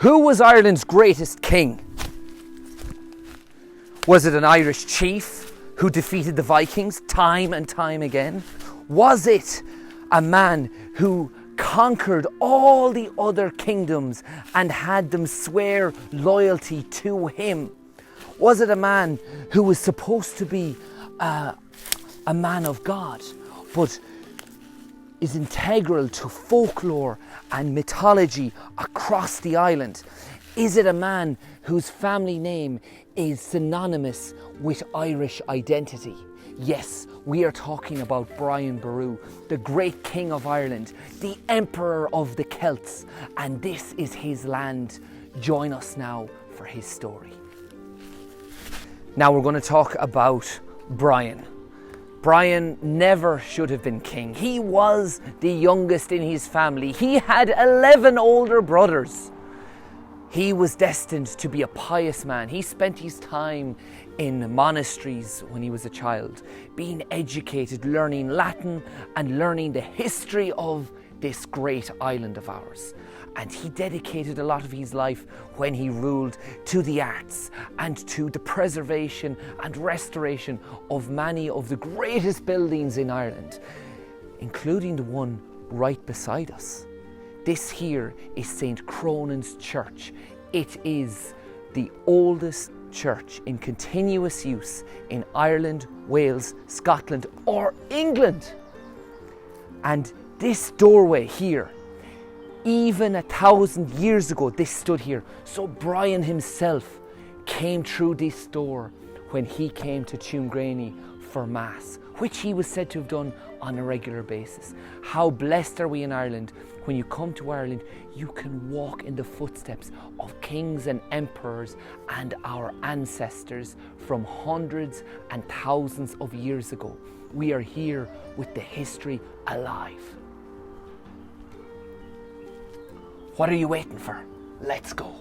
Who was Ireland's greatest king? Was it an Irish chief who defeated the Vikings time and time again? Was it a man who conquered all the other kingdoms and had them swear loyalty to him? Was it a man who was supposed to be a man of God, but is integral to folklore and mythology across the island? Is it a man whose family name is synonymous with Irish identity? Yes, we are talking about Brian Boru, the great King of Ireland, the Emperor of the Celts, and this is his land. Join us now for his story. Now we're going to talk about Brian. Brian never should have been king. He was the youngest in his family. He had 11 older brothers. He was destined to be a pious man. He spent his time in monasteries when he was a child, being educated, learning Latin and learning the history of this great island of ours. And he dedicated a lot of his life when he ruled to the arts and to the preservation and restoration of many of the greatest buildings in Ireland, including the one right beside us. This here is St. Cronan's Church. It is the oldest church in continuous use in Ireland, Wales, Scotland, or England. And this doorway here, even 1,000 years ago, this stood here. So Brian himself came through this door when he came to Tuamgraney for Mass, which he was said to have done on a regular basis. How blessed are we in Ireland? When you come to Ireland, you can walk in the footsteps of kings and emperors and our ancestors from hundreds and thousands of years ago. We are here with the history alive. What are you waiting for? Let's go.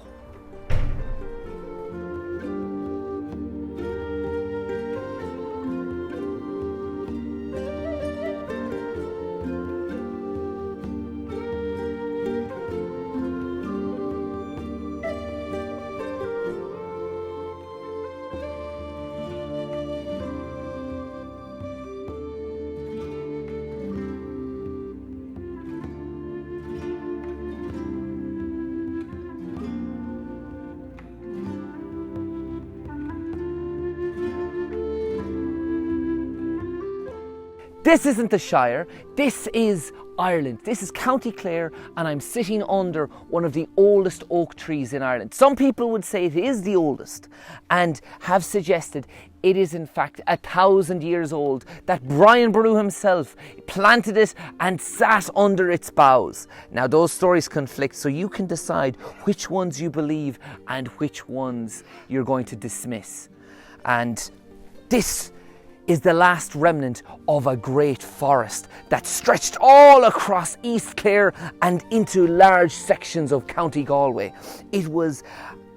This isn't the Shire, this is Ireland. This is County Clare, and I'm sitting under one of the oldest oak trees in Ireland. Some people would say it is the oldest and have suggested it is in fact 1,000 years old, that Brian Boru himself planted it and sat under its boughs. Now those stories conflict, so you can decide which ones you believe and which ones you're going to dismiss. And this is the last remnant of a great forest that stretched all across East Clare and into large sections of County Galway. It was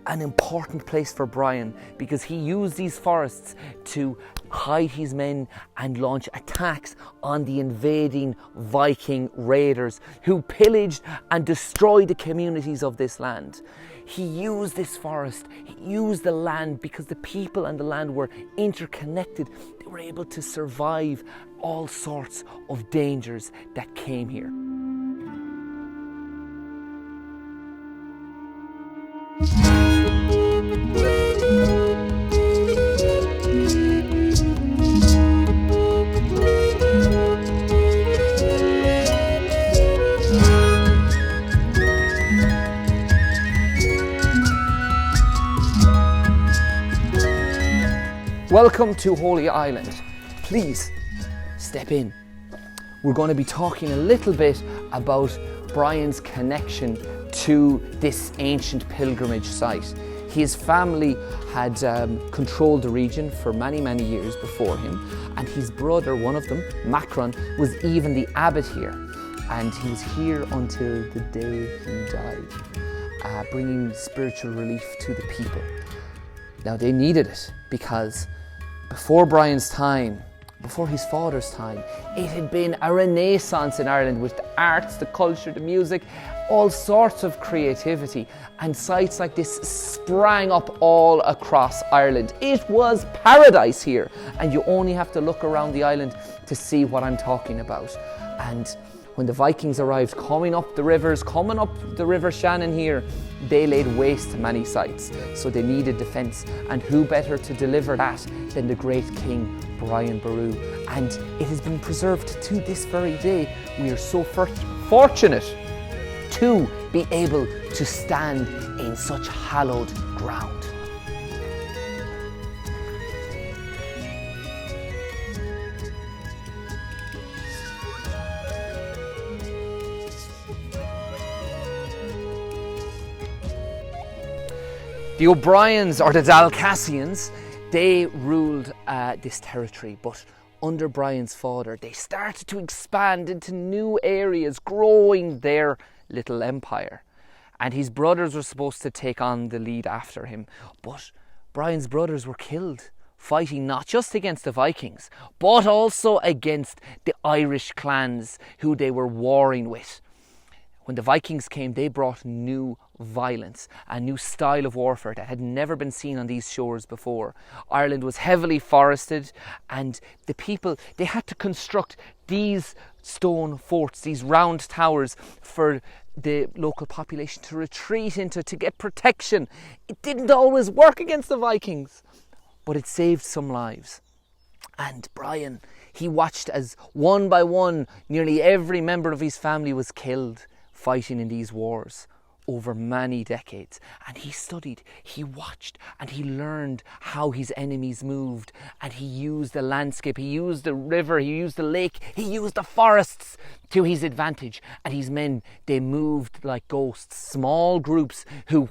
an important place for Brian because he used these forests to hide his men and launch attacks on the invading Viking raiders who pillaged and destroyed the communities of this land. He used this forest, he used the land because the people and the land were interconnected. They were able to survive all sorts of dangers that came here. Welcome to Holy Island. Please step in. We're going to be talking a little bit about Brian's connection to this ancient pilgrimage site. His family had controlled the region for many, many years before him, and his brother, one of them, Macron, was even the abbot here. And he was here until the day he died, bringing spiritual relief to the people. Now they needed it because before Brian's time, before his father's time, it had been a renaissance in Ireland with the arts, the culture, the music. all sorts of creativity, and sites like this sprang up all across Ireland. It was paradise here, and you only have to look around the island to see what I'm talking about. And when the Vikings arrived, coming up the River Shannon here, they laid waste to many sites, so they needed defence. And who better to deliver that than the great King Brian Boru? And it has been preserved to this very day. We are so fortunate to be able to stand in such hallowed ground. The O'Briens, or the Dalcassians, they ruled this territory, but under Brian's father, they started to expand into new areas, growing their little empire. And his brothers were supposed to take on the lead after him, but Brian's brothers were killed, fighting not just against the Vikings, but also against the Irish clans who they were warring with. When the Vikings came, they brought new violence, a new style of warfare that had never been seen on these shores before. Ireland was heavily forested, and the people, they had to construct these stone forts, these round towers, for the local population to retreat into, to get protection. It didn't always work against the Vikings, but it saved some lives. And Brian, he watched as one by one, nearly every member of his family was killed fighting in these wars over many decades. And he studied, he watched, and he learned how his enemies moved. And he used the landscape, he used the river, he used the lake, he used the forests to his advantage. And his men, they moved like ghosts, small groups who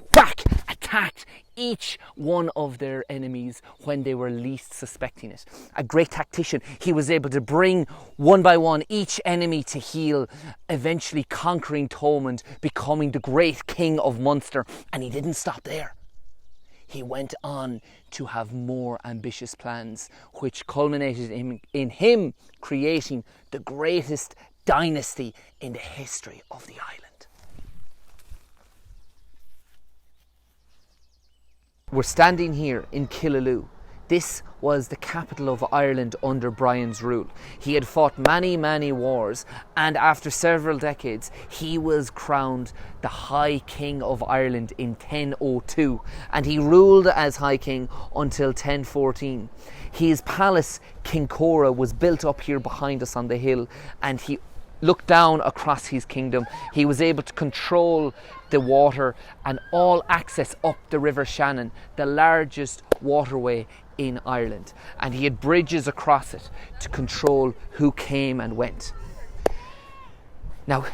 attacked each one of their enemies when they were least suspecting it. A great tactician, he was able to bring one by one each enemy to heel, eventually conquering Thomond, becoming the great king of Munster. And he didn't stop there. He went on to have more ambitious plans, which culminated in him creating the greatest dynasty in the history of the island. We're standing here in Killaloe. This was the capital of Ireland under Brian's rule. He had fought many, many wars, and after several decades, he was crowned the High King of Ireland in 1002, and he ruled as High King until 1014. His palace, Kincora, was built up here behind us on the hill, and he looked down across his kingdom. He was able to control the water and all access up the River Shannon, the largest waterway in Ireland. And he had bridges across it to control who came and went. Now,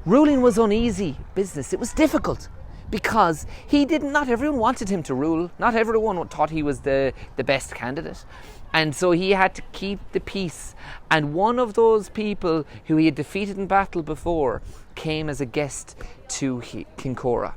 ruling was uneasy business. It was difficult because not everyone wanted him to rule. Not everyone thought he was the best candidate. And so he had to keep the peace. And one of those people who he had defeated in battle before came as a guest to Kincora.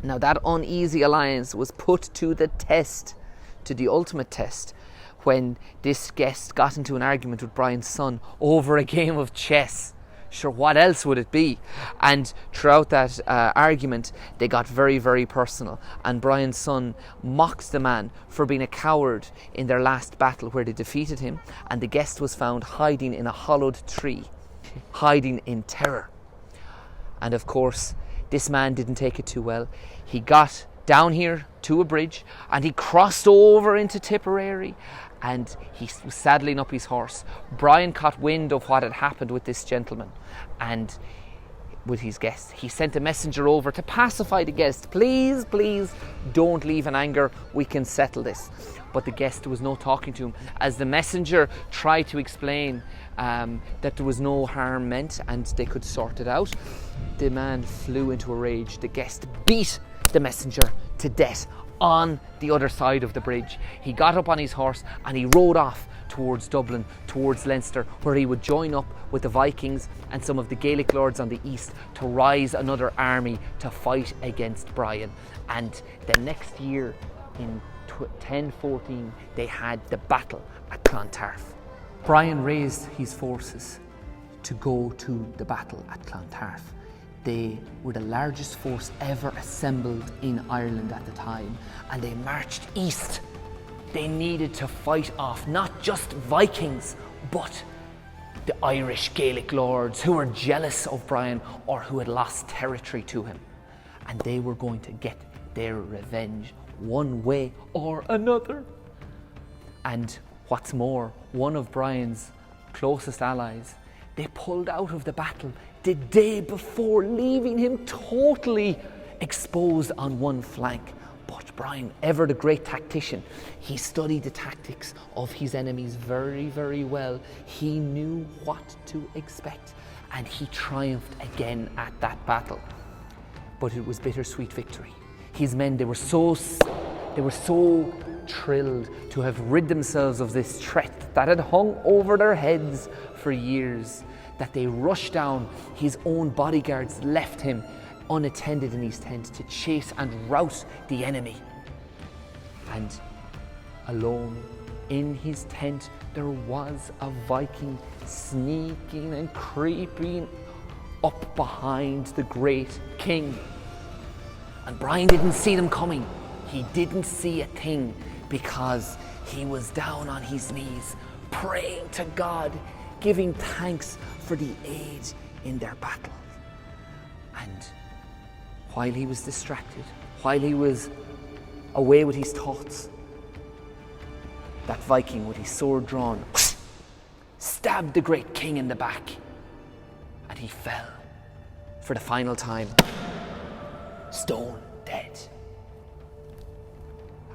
Now that uneasy alliance was put to the test, to the ultimate test, when this guest got into an argument with Brian's son over a game of chess. Sure, what else would it be? And throughout that argument, they got very, very personal. And Brian's son mocked the man for being a coward in their last battle where they defeated him. And the guest was found hiding in a hollowed tree, hiding in terror. And of course, this man didn't take it too well. He got down here to a bridge and he crossed over into Tipperary. And he was saddling up his horse. Brian caught wind of what had happened with this gentleman and with his guest. He sent a messenger over to pacify the guest. Please, please don't leave in anger. We can settle this. But the guest was no talking to him. As the messenger tried to explain that there was no harm meant and they could sort it out, the man flew into a rage. The guest beat the messenger to death on the other side of the bridge. He got up on his horse and he rode off towards Dublin, towards Leinster, where he would join up with the Vikings and some of the Gaelic lords on the east to rise another army to fight against Brian. And the next year, in 1014, they had the Battle at Clontarf. Brian raised his forces to go to the battle at Clontarf. They were the largest force ever assembled in Ireland at the time, and they marched east. They needed to fight off not just Vikings, but the Irish Gaelic lords who were jealous of Brian or who had lost territory to him. And they were going to get their revenge one way or another. And what's more, one of Brian's closest allies, they pulled out of the battle the day before, leaving him totally exposed on one flank. But Brian, ever the great tactician, he studied the tactics of his enemies very, very well. He knew what to expect, and he triumphed again at that battle. But it was bittersweet victory. His men, they were so thrilled to have rid themselves of this threat that had hung over their heads for years, that they rushed down. His own bodyguards left him unattended in his tent to chase and rout the enemy. And alone in his tent there was a Viking sneaking and creeping up behind the great king. And Brian didn't see them coming. He didn't see a thing, because he was down on his knees praying to God, giving thanks for the aid in their battle. And while he was distracted, while he was away with his thoughts, that Viking with his sword drawn stabbed the great king in the back, and he fell for the final time, stone dead.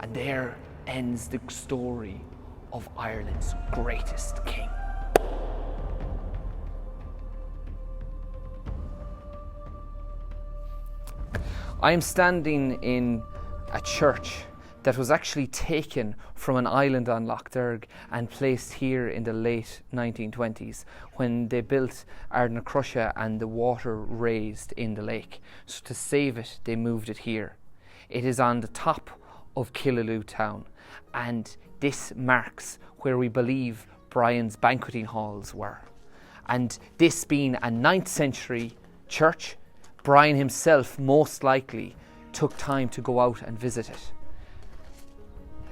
And there ends the story of Ireland's greatest king. I am standing in a church that was actually taken from an island on Lough Derg and placed here in the late 1920s when they built Ardnacrusha and the water raised in the lake. So to save it, they moved it here. It is on the top of Killaloe town, and this marks where we believe Brian's banqueting halls were. And this being a 9th century church, Brian himself most likely took time to go out and visit it.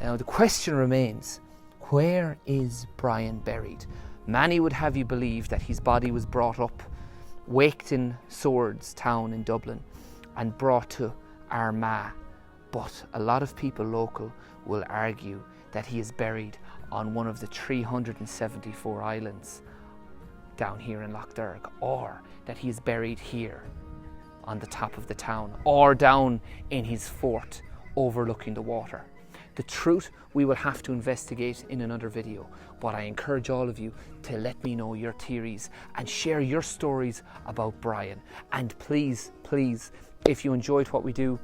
Now the question remains, where is Brian buried? Many would have you believe that his body was brought up, waked in Swords town in Dublin, and brought to Armagh. But a lot of people local will argue that he is buried on one of the 374 islands down here in Lough Derg, or that he is buried here on the top of the town, or down in his fort overlooking the water. The truth we will have to investigate in another video, but I encourage all of you to let me know your theories and share your stories about Brian. And please, please, if you enjoyed what we do,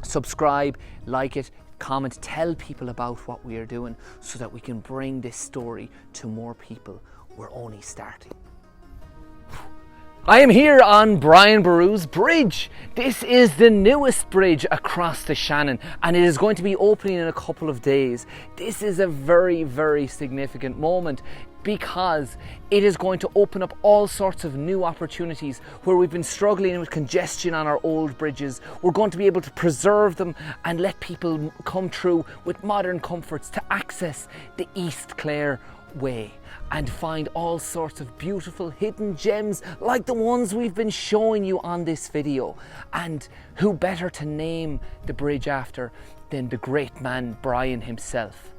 subscribe, like it, comment, tell people about what we are doing so that we can bring this story to more people. We're only starting. I am here on Brian Boru's bridge. This is the newest bridge across the Shannon, and it is going to be opening in a couple of days. This is a very, very significant moment because it is going to open up all sorts of new opportunities where we've been struggling with congestion on our old bridges. We're going to be able to preserve them and let people come through with modern comforts to access the East Clare Way and find all sorts of beautiful hidden gems like the ones we've been showing you on this video. And who better to name the bridge after than the great man Brian himself.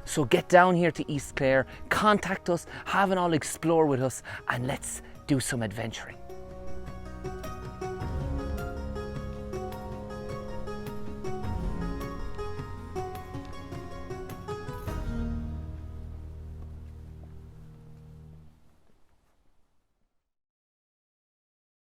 So get down here to East Clare, contact us, have an all explore with us, and let's do some adventuring.